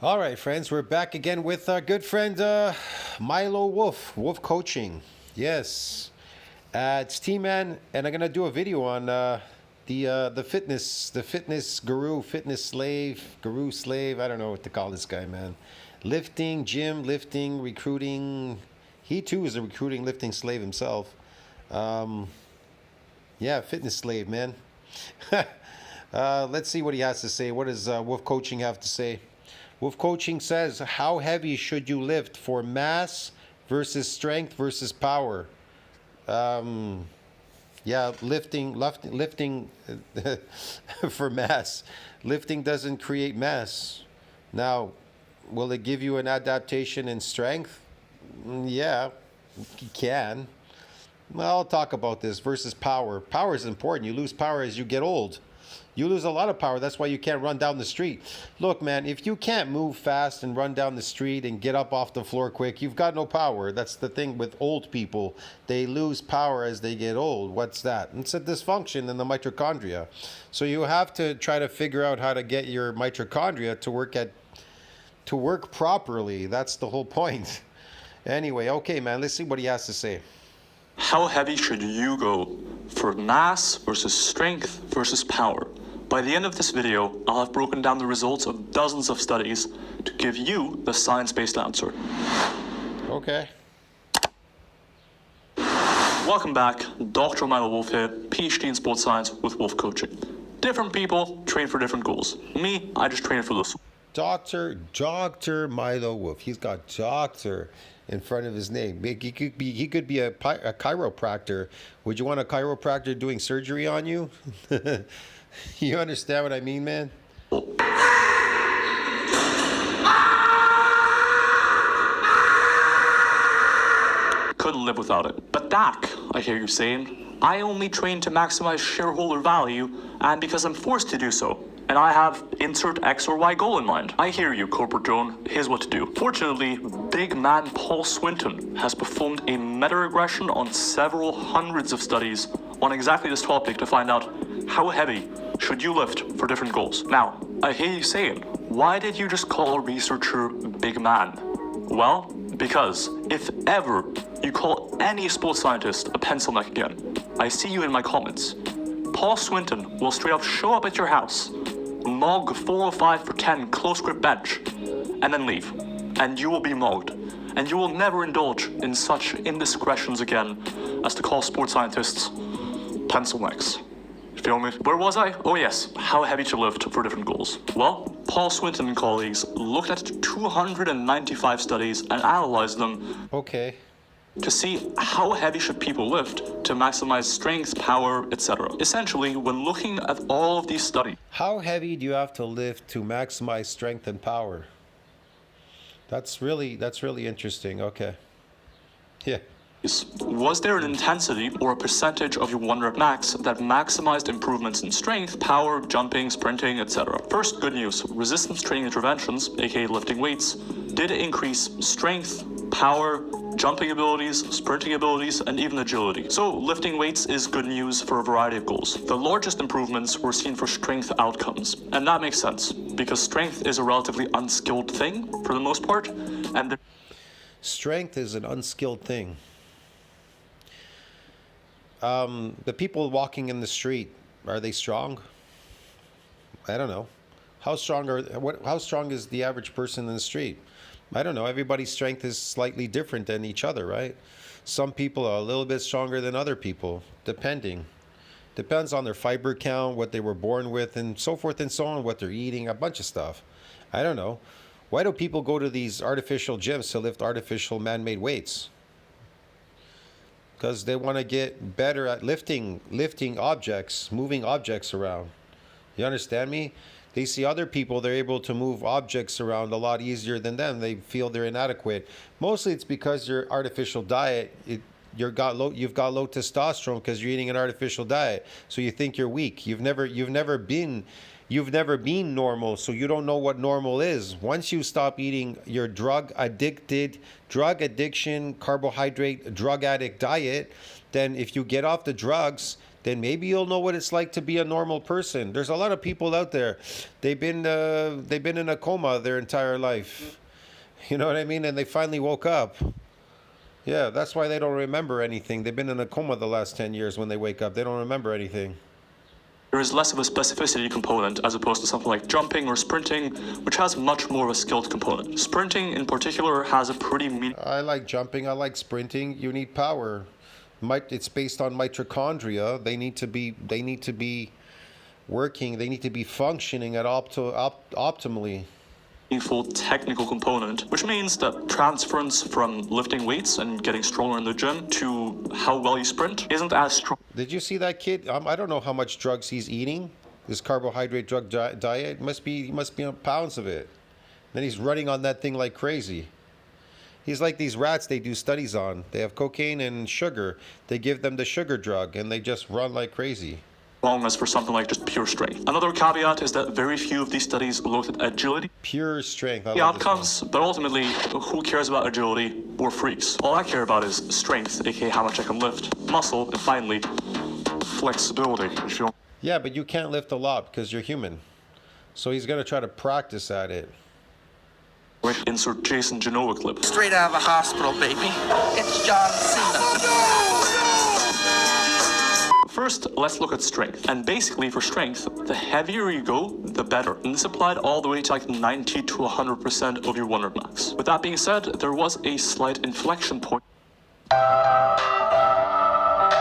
All right, friends, we're back again with our good friend Milo Wolf, Wolf Coaching. Yes, it's T-Man, and I'm gonna do a video on the fitness guru, fitness slave, guru slave. I don't know what to call this guy, man. Lifting, gym, lifting, recruiting. He too is a recruiting, lifting slave himself. Um, yeah, fitness slave, man. Let's see what he has to say. What does Wolf Coaching have to say? Wolf Coaching says, how heavy should you lift for mass versus strength versus power? Um, yeah, lifting for mass. Lifting doesn't create mass. Now, will it give you an adaptation in strength? Yeah, you can. Well, I'll talk about this versus power. Power is important. You lose power as you get old. You lose a lot of power. That's why you can't run down the street. Look, man, if you can't move fast and run down the street and get up off the floor quick, you've got no power. That's the thing with old people. They lose power as they get old. What's that? It's a dysfunction in the mitochondria. So you have to try to figure out how to get your mitochondria to work properly. That's the whole point. Anyway, okay, man, let's see what he has to say. How heavy should you go for mass versus strength versus power? By the end of this video, I'll have broken down the results of dozens of studies to give you the science-based answer. Okay. Welcome back, Dr. Wolf here, PhD in sports science with Wolf Coaching. Different people train for different goals. Me, I just train for this. Dr. Milo Wolf. He's got doctor in front of his name. He could be a chiropractor. Would you want a chiropractor doing surgery on you? You understand what I mean, man? Couldn't live without it. But Dak, I hear you saying, I only train to maximize shareholder value and because I'm forced to do so. And I have insert X or Y goal in mind. I hear you, Corporate Drone. Here's what to do. Fortunately, big man Paul Swinton has performed a meta-regression on several hundreds of studies on exactly this topic to find out how heavy should you lift for different goals. Now, I hear you saying, why did you just call a researcher big man? Well, because if ever you call any sports scientist a pencil neck again, I see you in my comments. Paul Swinton will straight up show up at your house, mog 405 for 10 close grip bench, and then leave. And you will be mogged. And you will never indulge in such indiscretions again as to call sports scientists pencil necks. Feel me? Where was I? Oh yes, how heavy to lift for different goals. Well, Paul Swinton and colleagues looked at 295 studies and analyzed them. Okay. To see how heavy should people lift to maximize strength, power, etc. Essentially, when looking at all of these studies, how heavy do you have to lift to maximize strength and power? That's really interesting. Okay. Yeah. was there an intensity or a percentage of your 1 rep max that maximized improvements in strength, power, jumping, sprinting, etc.? First, good news. Resistance training interventions, aka lifting weights, did increase strength, power, jumping abilities, sprinting abilities, and even agility. So lifting weights is good news for a variety of goals. The largest improvements were seen for strength outcomes, and that makes sense, because strength is a relatively unskilled thing for the most part, and strength is an unskilled thing. The people walking in the street, are they strong? I don't know. How strong is the average person in the street? I don't know. Everybody's strength is slightly different than each other, right? Some people are a little bit stronger than other people, depends on their fiber count, what they were born with, and so forth and so on, what they're eating, a bunch of stuff. I don't know. Why do people go to these artificial gyms to lift artificial man-made weights? Because they want to get better at lifting objects, moving objects around. You understand me? They see other people, they're able to move objects around a lot easier than them. They feel they're inadequate. Mostly it's because your artificial diet, you've got low testosterone because you're eating an artificial diet. So you think you're weak. You've never been normal, so you don't know what normal is. Once you stop eating your drug addiction, carbohydrate, drug addict diet, then if you get off the drugs, then maybe you'll know what it's like to be a normal person. There's a lot of people out there. They've been in a coma their entire life. You know what I mean? And they finally woke up. Yeah, that's why they don't remember anything. They've been in a coma the last 10 years. When they wake up, they don't remember anything. There is less of a specificity component as opposed to something like jumping or sprinting, which has much more of a skilled component. Sprinting in particular has a pretty I like jumping. I like sprinting. You need power. It's based on mitochondria. They need to be working. They need to be functioning at optimally. meaningful technical component, which means that transference from lifting weights and getting stronger in the gym to how well you sprint isn't as strong. Did you see that kid? I don't know how much drugs he's eating. This carbohydrate drug diet he must be on pounds of it. Then he's running on that thing like crazy. He's like these rats they do studies on. They have cocaine and sugar. They give them the sugar drug and they just run like crazy. Long as for something like just pure strength. Another caveat is that very few of these studies looked at agility. Pure strength. The outcomes, but ultimately, who cares about agility or freaks? All I care about is strength, aka how much I can lift, muscle, and finally, flexibility. Yeah, but you can't lift a lot because you're human. So he's gonna try to practice at it. Insert Jason Genoa clip. Straight out of the hospital, baby. It's John Cena. First, let's look at strength. And basically for strength, the heavier you go, the better. And this applied all the way to like 90 to 100% of your wonder max. With that being said, there was a slight inflection point.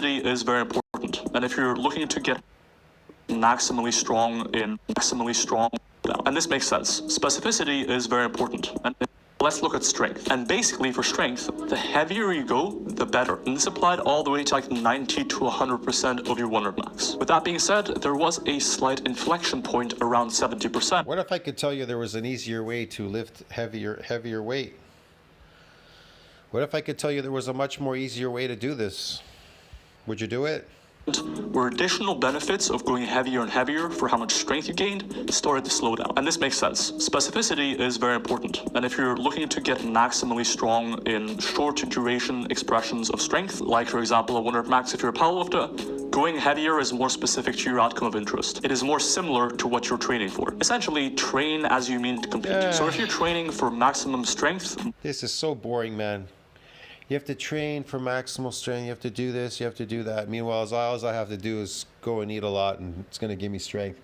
Is very important. And if you're looking to get maximally strong, and this makes sense. Specificity is very important. And let's look at strength. And basically for strength, the heavier you go, the better. And this applied all the way to like 90 to 100% of your wonder max. With that being said, there was a slight inflection point around 70%. What if I could tell you there was an easier way to lift heavier weight? What if I could tell you there was a much more easier way to do this? Would you do it? Where additional benefits of going heavier and heavier for how much strength you gained started to slow down. And this makes sense. Specificity is very important. And if you're looking to get maximally strong in short duration expressions of strength, like for example a 100 max if you're a powerlifter, going heavier is more specific to your outcome of interest. It is more similar to what you're training for. Essentially, train as you mean to compete. So if you're training for maximum strength... This is so boring, man. You have to train for maximal strength. You have to do this. You have to do that. Meanwhile, all I have to do is go and eat a lot, and it's going to give me strength.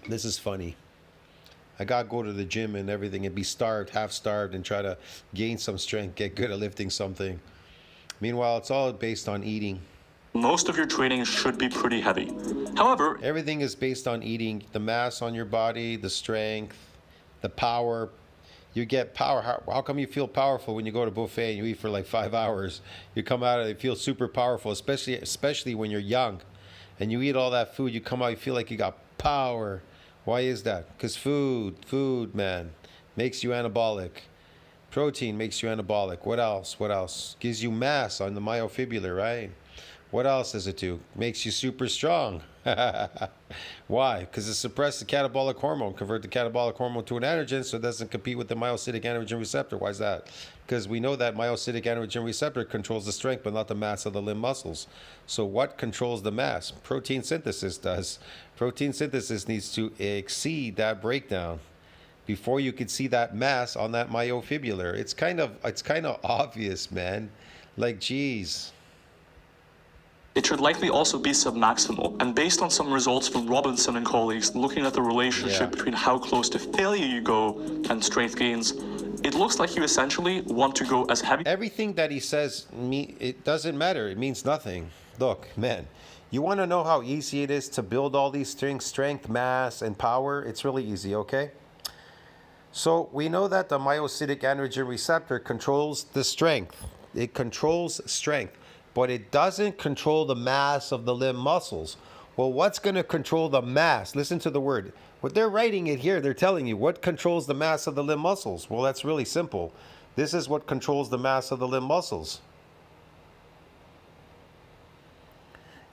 This is funny. I got to go to the gym and everything and be starved, half starved, and try to gain some strength, get good at lifting something. Meanwhile, it's all based on eating. Most of your training should be pretty heavy. However, everything is based on eating. The mass on your body, the strength, the power. You get power. How come you feel powerful when you go to buffet and you eat for like 5 hours? You come out and you feel super powerful, especially when you're young, and you eat all that food. You come out, you feel like you got power. Why is that? Because food, man, makes you anabolic. Protein makes you anabolic. What else? What else? Gives you mass on the myofibula, right? What else does it do? Makes you super strong. Why? Because it suppresses the catabolic hormone, convert the catabolic hormone to an androgen so it doesn't compete with the myocytic androgen receptor. Why is that? Because we know that myocytic androgen receptor controls the strength but not the mass of the limb muscles. So what controls the mass? Protein synthesis does. Protein synthesis needs to exceed that breakdown before you could see that mass on that myofibula. It's kind of obvious, man. Like, geez. It should likely also be submaximal. And based on some results from Robinson and colleagues looking at the relationship between how close to failure you go and strength gains, it looks like you essentially want to go as heavy. Everything that he says, it doesn't matter. It means nothing. Look, man, you want to know how easy it is to build all these things, strength, mass, and power? It's really easy, okay? So we know that the myocytic androgen receptor controls the strength. It controls strength. But it doesn't control the mass of the limb muscles. Well, what's going to control the mass? Listen to the word. What they're writing it here, they're telling you what controls the mass of the limb muscles. Well, that's really simple. This is what controls the mass of the limb muscles.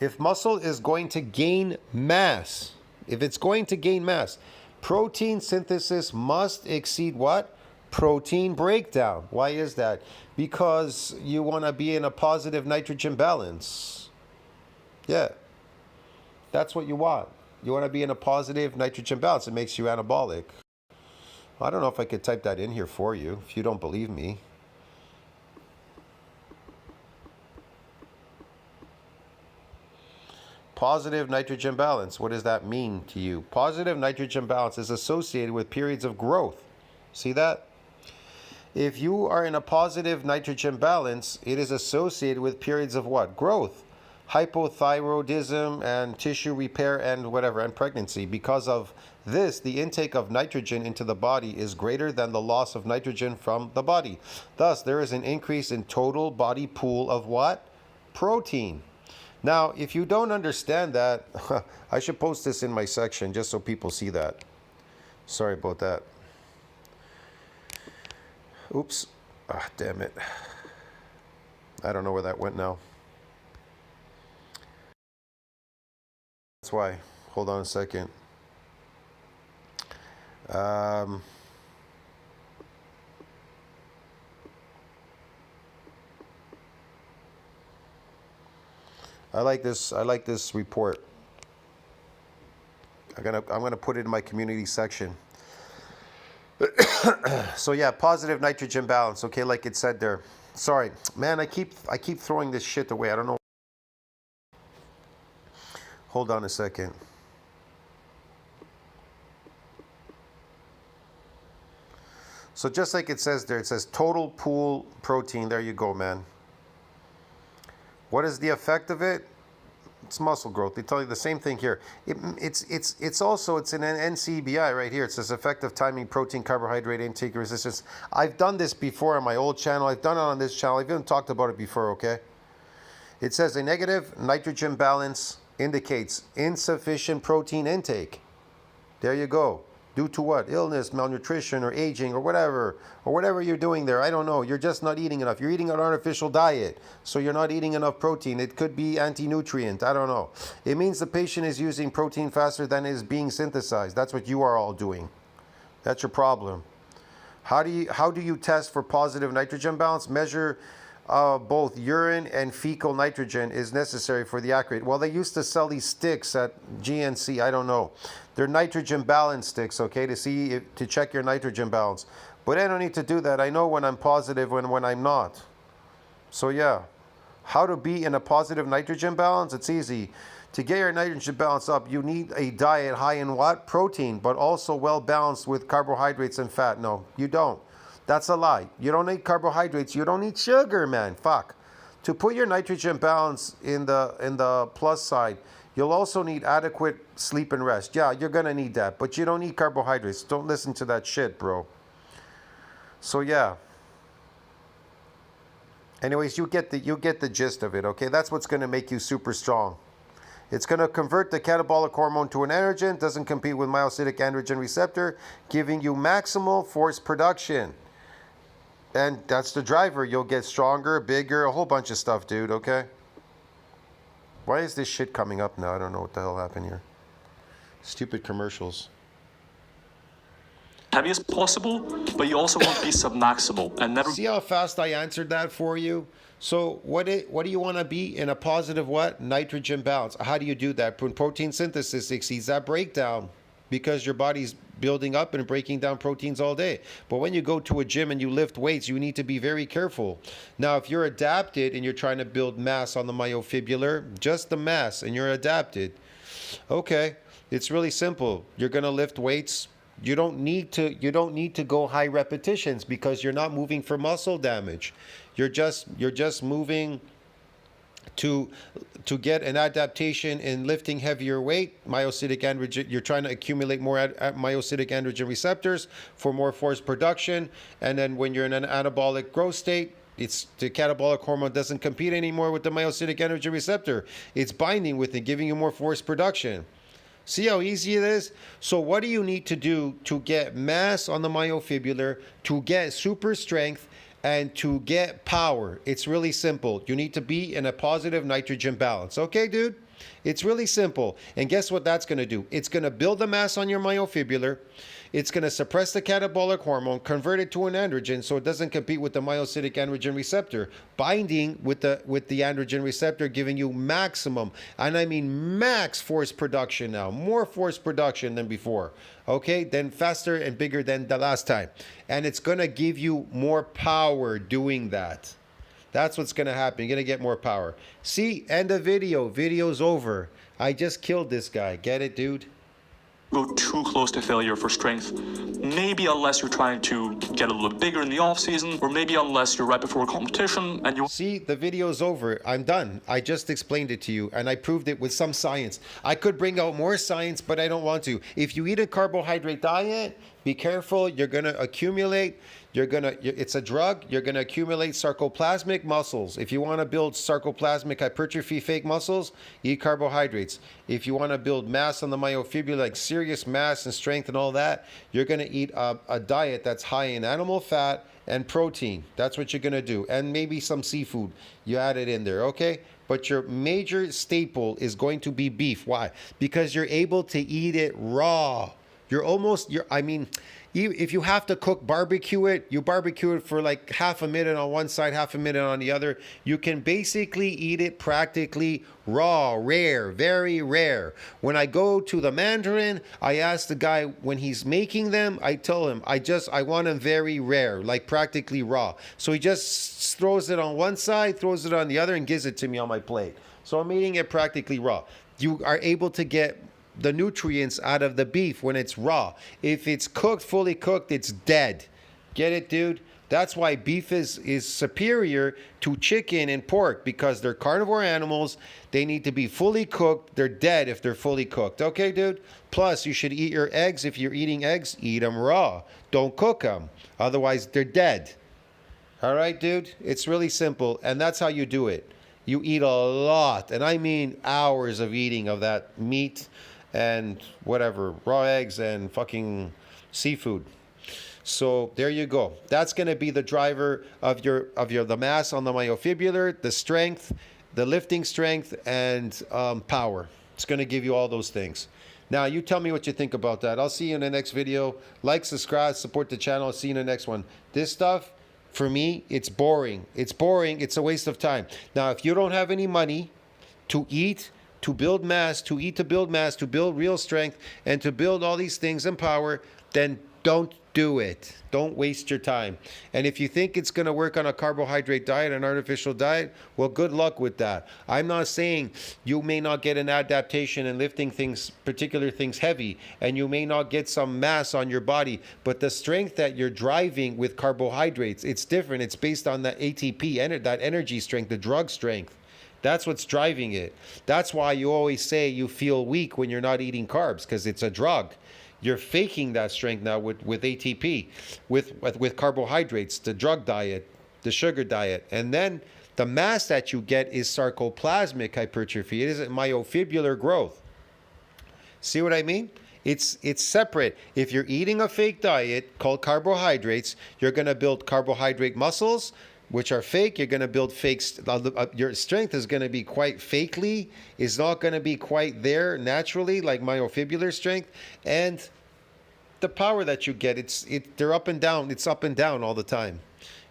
If muscle is going to gain mass, protein synthesis must exceed what? protein breakdown. Why is that? Because you want to be in a positive nitrogen balance. Yeah, that's what you want. You want to be in a positive nitrogen balance. It makes you anabolic. I don't know if I could type that in here for you if you don't believe me. Positive nitrogen balance. What does that mean to you? Positive nitrogen balance is associated with periods of growth. See that? If you are in a positive nitrogen balance, it is associated with periods of what? Growth. Hypothyroidism and tissue repair and whatever, and pregnancy. Because of this, the intake of nitrogen into the body is greater than the loss of nitrogen from the body. Thus, there is an increase in total body pool of what? Protein. Now, if you don't understand that, I should post this in my section just so people see that. Sorry about that. Oops. Ah, damn it. I don't know where that went now. That's why. Hold on a second. I like this report. I'm gonna put it in my community section. So yeah, positive nitrogen balance. Okay, like it said there. Sorry, man. I keep throwing this shit away. I don't know. Hold on a second. So just like it says there, it says total pool protein. There you go, man. What is the effect of it? It's muscle growth. They tell you the same thing here. It's an NCBI right here. It says effective timing, protein, carbohydrate intake, resistance. I've done this before on my old channel. I've done it on this channel. I've even talked about it before, okay? It says a negative nitrogen balance indicates insufficient protein intake. There you go. Due to what? Illness, malnutrition, or aging, or whatever you're doing there. I don't know. You're just not eating enough. You're eating an artificial diet, so you're not eating enough protein. It could be anti-nutrient. I don't know. It means the patient is using protein faster than is being synthesized. That's what you are all doing. That's your problem. How do you test for positive nitrogen balance? Measure both urine and fecal nitrogen is necessary for the accurate. Well, they used to sell these sticks at GNC. I don't know. They're nitrogen balance sticks, okay, to check your nitrogen balance. But I don't need to do that. I know when I'm positive and when I'm not. So yeah, how to be in a positive nitrogen balance? It's easy. To get your nitrogen balance up, you need a diet high in what? Protein, but also well balanced with carbohydrates and fat. No, you don't. That's a lie. You don't need carbohydrates. You don't need sugar, man. Fuck. To put your nitrogen balance in the plus side, you'll also need adequate sleep and rest. Yeah, you're gonna need that, but you don't need carbohydrates. Don't listen to that shit, bro. So yeah. Anyways, you get the gist of it, okay? That's what's gonna make you super strong. It's going to convert the catabolic hormone to an androgen, doesn't compete with myocytic androgen receptor, giving you maximal force production. And that's the driver. You'll get stronger, bigger, a whole bunch of stuff, dude, okay? Why is this shit coming up now? I don't know what the hell happened here. Stupid commercials. Heavy as possible, but you also want to be submaximal and never. See how fast I answered that for you? So what do you want to be in a positive what? Nitrogen balance. How do you do that? When protein synthesis exceeds that breakdown, because your body's building up and breaking down proteins all day. But when you go to a gym and you lift weights, you need to be very careful. Now, if you're adapted and you're trying to build mass on the myofibrillar, just the mass, and you're adapted, okay, it's really simple. You're going to lift weights. You don't need to go high repetitions because you're not moving for muscle damage. You're just moving to get an adaptation in lifting heavier weight. Myocytic androgen, you're trying to accumulate more myocytic androgen receptors for more force production. And then when you're in an anabolic growth state, it's the catabolic hormone doesn't compete anymore with the myocytic androgen receptor. It's binding with it, giving you more force production. See how easy it is? So what do you need to do to get mass on the myofibrillar, to get super strength, and to get power? It's really simple. You need to be in a positive nitrogen balance. Okay, dude? It's really simple. And guess what that's going to do? It's going to build the mass on your myofibrillar. It's going to suppress the catabolic hormone, convert it to an androgen so it doesn't compete with the myocytic androgen receptor, binding with the androgen receptor, giving you maximum, and I mean max force production now, more force production than before. Okay, then faster and bigger than the last time. And it's going to give you more power doing that. That's what's going to happen. You're going to get more power. See, end of video. Video's over. I just killed this guy. Get it, dude? Go too close to failure for strength. Maybe unless you're trying to get a little bit bigger in the off season, or maybe unless you're right before a competition and you See, the video's over. I'm done. I just explained it to you and I proved it with some science. I could bring out more science, but I don't want to. If you eat a carbohydrate diet, be careful. You're going to accumulate. It's a drug. You're going to accumulate sarcoplasmic muscles. If you want to build sarcoplasmic hypertrophy fake muscles, eat carbohydrates. If you want to build mass on the myofibula, like serious mass and strength and all that, you're going to eat a diet that's high in animal fat and protein. That's what you're going to do. And maybe some seafood. You add it in there, okay? But your major staple is going to be beef. Why? Because you're able to eat it raw. If you have to barbecue it, you barbecue it for like half a minute on one side, half a minute on the other. You can basically eat it practically raw, rare, very rare. When I go to the Mandarin, I ask the guy when he's making them, I tell him, I want them very rare, like practically raw. So he just throws it on one side, throws it on the other, and gives it to me on my plate. So I'm eating it practically raw. You are able to get the nutrients out of the beef when it's raw. If it's cooked, fully cooked, it's dead. Get it, dude? That's why beef is superior to chicken and pork, because they're carnivore animals. They need to be fully cooked. They're dead if they're fully cooked. Okay, dude? Plus, you should eat your eggs. If you're eating eggs, eat them raw. Don't cook them. Otherwise, they're dead. All right, dude? It's really simple, and that's how you do it. You eat a lot, and I mean hours of eating of that meat and whatever, raw eggs and fucking seafood. So there you go. That's going to be the driver of the mass on the myofibular, the strength, the lifting strength, and power. It's going to give you all those things. Now, you tell me what you think about that. I'll see you in the next video. Like, subscribe, support the channel. I'll see you in the next one. This stuff, for me, it's boring. It's boring. It's a waste of time. Now, if you don't have any money to eat, to build mass, to eat to build mass, to build real strength, and to build all these things and power, then don't do it. Don't waste your time. And if you think it's going to work on a carbohydrate diet, an artificial diet, well, good luck with that. I'm not saying you may not get an adaptation in lifting things, particular things heavy, and you may not get some mass on your body, but the strength that you're driving with carbohydrates, it's different. It's based on that ATP, that energy strength, the drug strength. That's what's driving it. That's why you always say you feel weak when you're not eating carbs, because it's a drug. You're faking that strength now with ATP, with carbohydrates, the drug diet, the sugar diet. And then the mass that you get is sarcoplasmic hypertrophy. It isn't myofibular growth. See what I mean? It's separate. If you're eating a fake diet called carbohydrates, you're going to build carbohydrate muscles, which are fake. You're going to build fakes. Your strength is going to be quite fakely. It's not going to be quite there naturally, like myofibular strength. And the power that you get, they're up and down. It's up and down all the time.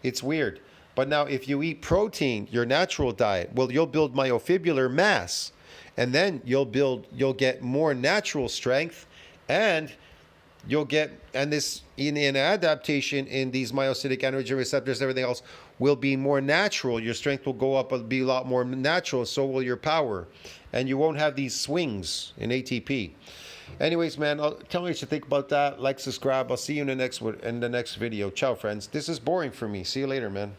It's weird. But now if you eat protein, your natural diet, well, you'll build myofibular mass. And then you'll get more natural strength, and you'll get, and this in adaptation in these myocytic androgen receptors, everything else will be more natural. Your strength will go up and be a lot more natural. So will your power, and you won't have these swings in ATP. Anyways, man, tell me what you think about that. Like, subscribe. I'll see you in the next video. Ciao, friends. This is boring for me. See you later, man.